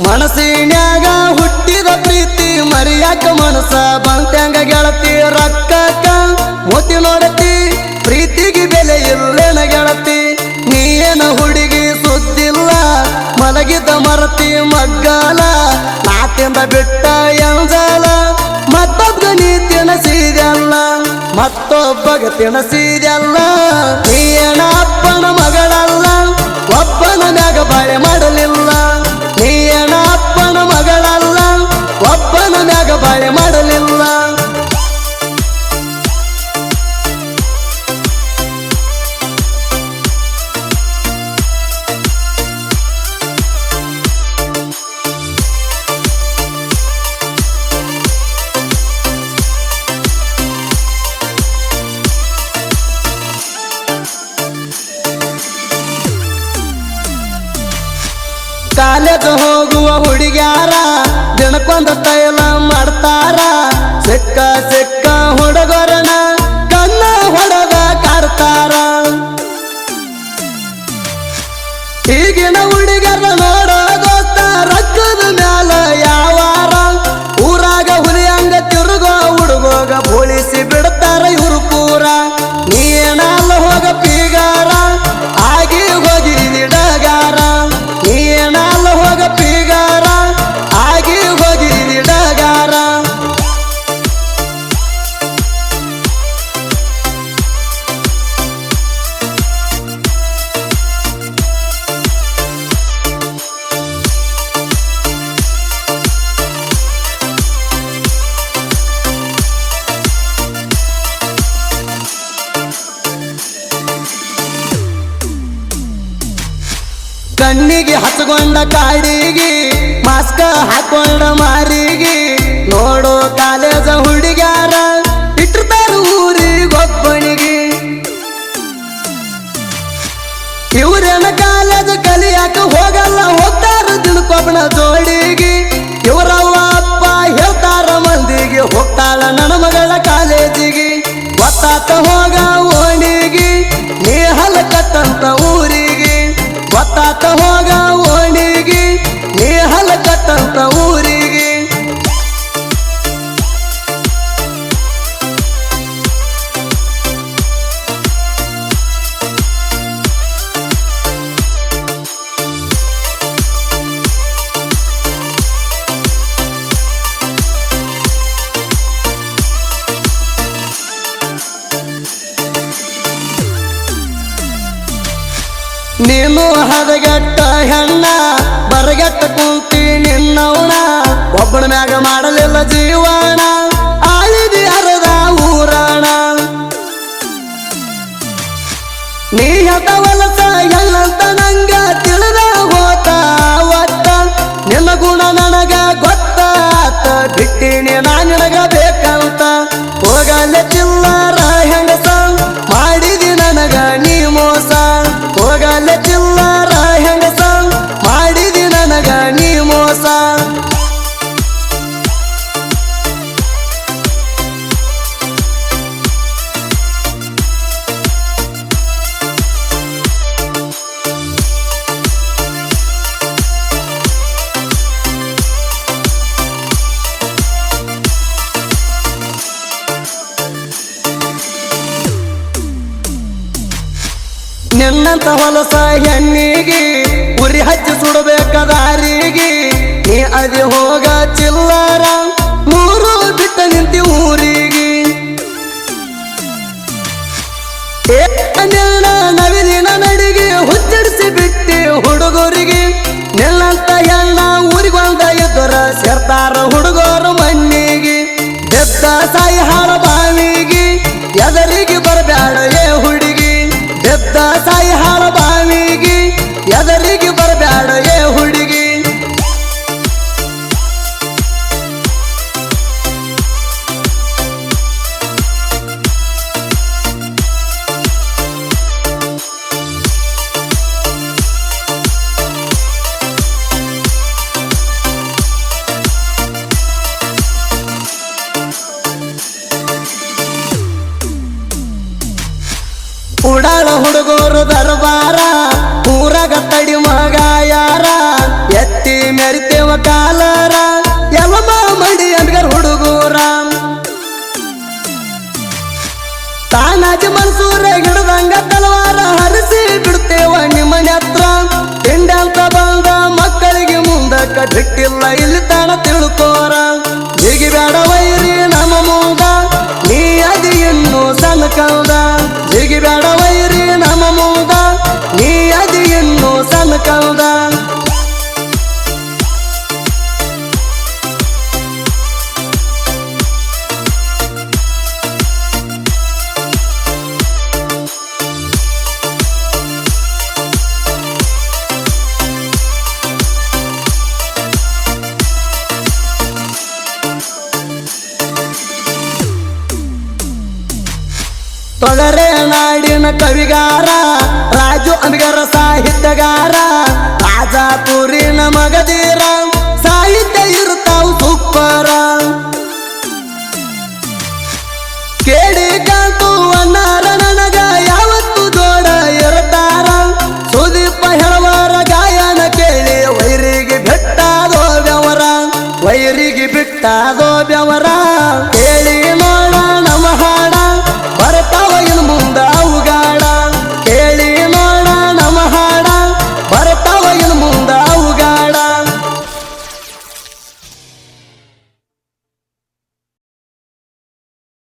ಮನಸ್ಸಿನ್ಯಾಗ ಹುಟ್ಟಿದ ಪ್ರೀತಿ ಮರಿಯಾಕ ಮನಸ ಬಂತ್ಯಾಂಗ ಗೆಳತಿ ರೊಕ್ಕಕ್ಕ ಮೋತಿ ನೋಡತಿ ಪ್ರೀತಿಗೆ ಬೆಲೆ ಇಲ್ಲೇನ ಗೆಳತಿ ನೀನ ಹುಡುಗಿ ಸುದ್ದಿಲ್ಲ ಮಲಗಿದ ಮರತಿ ಮಗ್ಗಾಲ ನಾತಿಂದ ಬಿಟ್ಟ ಎಂಜಾಲ ಮತ್ತೊಬ್ಬ ನೀ ತಿನಸಿದೆಲ್ಲ ಮತ್ತೊಬ್ಬಗ ತಿನಸಿದೆಲ್ಲ ನೀನ ಅಪ್ಪನ ಮಗಳಲ್ಲ ಒಬ್ಬನ ಮ್ಯಾಗ ಬಾಳೆ ಮಾಡಲಿಲ್ಲ ನೀನ ಅಪ್ಪನ ಮಗಳಲ್ಲ ಒಬ್ಬನ ಮ್ಯಾಗ ಬಾಳೆ ಮಾಡಲಿಲ್ಲ ಕಾಲೇಜ್ ಹೋಗುವ ಹುಡುಗ್ಯಾರ ದಿನಕ್ಕೊಂದ ತೈಲ ಮಾಡ್ತಾರ ಸಿಕ್ಕ ಸಿಕ್ಕ ಹುಡುಗರನ ಕಣ್ಣ ಹೊಡೆದ ಕಾಡ್ತಾರ ಈಗಿನ ಹುಡುಗರ ನೋಡೋ ದೋಸ್ತ ರೊಕ್ಕದ ಮ್ಯಾಲ ಯಾವಾರ ಊರಾಗ ಹುಲಿಯಂಗ ತಿರುಗೋ ಹುಡುಗೋಗ ಬೋಳಿಸಿ ಬಿಡ್ತಾರ ಇವ್ರು ಪೂರ ನೀನಲ್ಲ ಹೋಗ ಪೀಗಾರ ಆಗಿ ಹೋಗಿ ನಿಡಗಾರ ನೀನಲ್ಲ ಹೋಗ ಪೀಗಾರ ಆಗಿ ಹೋಗಿ ನಿಡಗಾರ ಕಣ್ಣಿಗೆ ಹಚ್ಕೊಂಡ ಕಾಡಿಗೆ ಮಾಸ್ಕ ಹಾಕೊಂಡ ಮಾರಿಗೆ ನೋಡೋ ಕಾಲೇಜ ಹುಡುಗ್ಯಾರ ಇಟ್ಟಿರ್ತಾರ ಊರಿಗೊಬ್ಬನಿಗೆ ಇವ್ರೇನ ಕಾಲೇಜ್ ಕಲಿಯಾಕ ಹೋಗಲ್ಲ ಹೋಗ್ತಾರ ದಿನಕ್ಕೊಬ್ಬನ ಜೋಡಿಗೆ ಇವರವ್ವ ಅಪ್ಪ ಹೇಳ್ತಾರ ಮಂದಿಗೆ ಹೋಗ್ತಾಳ ನನ್ನ ಮಗಳ ಕಾಲೇಜಿಗೆ ಗೊತ್ತಾತ ಹೋಗ ಓಣಿಗೆ ನೀ ಹಲಕತ್ತಂತ ಊರಿಗೆ ಗೊತ್ತಾತ ಹೋಗ ಓಣಿಗೆ ನೀ ಹಲಕತ್ತಂತ ಊರಿಗೆ ನೀನು ಹದಗೆಟ್ಟ ಹೆಣ್ಣ ಬರಗೆಟ್ಟ ಕುಂತಿ ನಿನ್ನವಣ ಒಬ್ಬನ ಮ್ಯಾಗ ಮಾಡಲಿಲ್ಲ ಜೀವನ ಆಳಿದಿ ಅರದ ಊರಾಣ ನೀ ಹತ ವಲಸ ಎಲ್ಲಂತ ನಂಗ ತಿಳಿದ ಹೋತ ಒತ್ತ ನಿನ್ನ ಗುಣ ನನಗ ಗೊತ್ತಾತ ಬಿಟ್ಟಿನಿ ನಾ ನಿನಗ ಬೇಕಂತ ಹೋಗಲ್ಲ ಚಿಲ್ಲರ ಹೆಂಗಸ ಮಾಡಿದಿ ನನಗ ನೀ ಮೋಸ ಹೋಗಲ್ಲ ಚಿಲ್ಲರ ಹೆಂಗಸ ಮಾಡಿದಿ ನನಗ ನೀ ಮೋಸ ನಿನ್ನಂತ ಹೊಲಸ ಹೆಣ್ಣಿಗೆ ಉರಿ ಹಚ್ಚಿ ಸುಡಬೇಕಾದಾರಿಗೆ ನೀ ಅದಿ ಹೋಗ ಚಿಲ್ಲರ ಮೂರು ಬಿಟ್ಟ ನಿಂತಿ ಊರಿಗೆ ನಿನ್ನ ನವಿಲಿನ ನಡಿಗೆ ಹುಚ್ಚಡಿಸಿ ಬಿಟ್ಟಿ ಹುಡುಗರಿಗೆ ನಿನ್ನಂತ ಹೆಣ್ಣ ಊರಿಗೊಂದ ಇದ್ದರ ಸೇರ್ತಾರ ಹುಡುಗರು ಮಣ್ಣಿಗೆ ಬೆದ್ದ ಸಾಯಿ ಹಾರ ಬಾವಿಗೆ ಎದರಿಗೆ ಬರಬ್ಯಾಡ ಏ ಹುಡುಗಿ ಬೆದ್ದ ಸಾಯಿ ಹಾಳ ಬಾವಿಗೆ ಎದರಿಗೆ ಬರಬ್ಯಾಡ ಏ ಹುಡುಗಿ ಉಡಾಳ ಹುಡುಗರು ದರ್ಬಾರ ಊರಾಗ ತಡಿ ಮಗ ಯಾರ ಎತ್ತಿ ಮೆರಿತೇವ ಕಾಲರ ಯಲಮ ಮಡಿ ಅಂಬಿಗರ ಹುಡುಗೂರ ತಾನಾಜಿ ಮನ್ಸೂರ ಹಿಡ್ದಂಗ ತಲವಾರ ಹರಿಸಿ ಬಿಡ್ತೇವ ನಿಮ್ಮನೆ ಹತ್ರ ತಿಂಡಿ ಅಂತ ಬಂದ ಮಕ್ಕಳಿಗೆ ಮುಂದಕ್ಕ ಬಿಟ್ಟಿಲ್ಲ ಇಲ್ಲಿ ತಾನ ತಿಳ್ಕೋರ ಜಿಗಿ ಬೇಡ ವೈರಿ ನಮ್ಮ ಮೂಗ ನೀ ಅದಿ ಇನ್ನು ಸಣ್ಣ ಕಲ್ದ ಜಿಗಿ ಬೇಡ ವೈರಿ ನಮ್ಮ ಮೂಗ ನೀ ಅದಿ ಇನ್ನು ಸಣ್ಣ ಕಲ್ದ ತೊಗರೆ ನಾಡಿನ ಕವಿಗಾರ ರಾಜು ಅಂಬಿಗರ ಸಾಹಿತ್ಯಗಾರ ರಾಜಾಪುರಿನ ಮಗದೀರ ಸಾಹಿತ್ಯ ಇರ್ತಾವು ಸೂಪರ ಕೇಳಿ ಕಾಂತು ಅನ್ನಾರ ನನಗ ಯಾವತ್ತು ಜೋಡ ಇರ್ತಾರ ಸುದೀಪ ಹೆಳವರ ಗಾಯನ ಕೇಳಿ ವೈರಿಗೆ ಬಿಟ್ಟಾದೋ ಬೆವರ ವೈರಿಗೆ ಬಿಟ್ಟಾದೋ ಬೆವರ ಕೇಳಿ